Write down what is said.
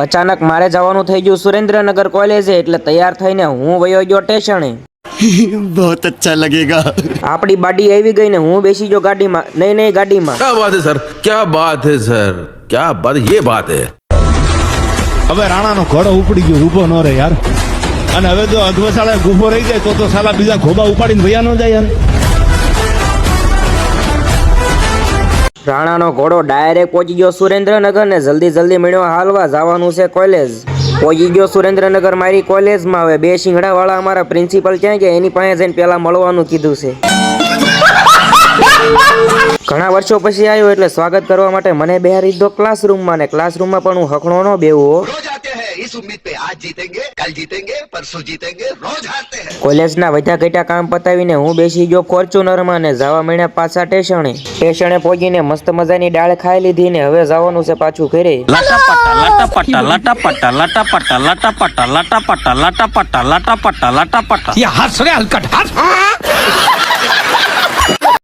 અચાનક મારે જવાનું થઈ ગયું સુરેન્દ્રનગર કોલેજે, એટલે તૈયાર થઈને હું વયો ગયો સ્ટેશને. बहुत अच्छा लगेगा. આપણી બાડી આવી ગઈ ને હું બેસી ગયો ગાડીમાં. નહીં ગાડીમાં. क्या बात है सर, क्या बात है सर, क्या बात, ये बात है. હવે રાણાનો ઘોડો ઉપડી ગયો, ઊભો ન રહે યાર. અને હવે જો અધવસાળે ગુફો રહી જાય તો સાલા બીજા ખોબા ઉપાડીને ભૈયા ન જાય યાર. રાણાનો ઘોડો ડાયરેક્ટ પહોંચી ગયો સુરેન્દ્રનગર ને જલ્દી મળ્યો હાલવા જવાનું છે કોલેજ. પહોંચી ગયો સુરેન્દ્રનગર મારી કોલેજમાં. હવે બે શિંગડા વાળા અમારા પ્રિન્સિપલ ક્યાં ગયા એની પાસે જઈને પેલા મળવાનું કીધું છે. ઘણા વર્ષો પછી આવ્યો એટલે સ્વાગત કરવા માટે મને બેહારી દીધો ક્લાસરૂમમાં, ને ક્લાસરૂમમાં પણ હું હખણો ન બેહું. કોલેજના વધ્યા ઘટ્યા કામ પતાવીને હું બેસી ગયો ફોર્ચ્યુનરમાં ને જવા મળ્યા પાછા સ્ટેશને પહોંચીને મસ્ત મજાની દાળ ખાઈ લીધી ને હવે જવાનું છે પાછું ઘરે. ये हाथ सड़े हलकट हाथ.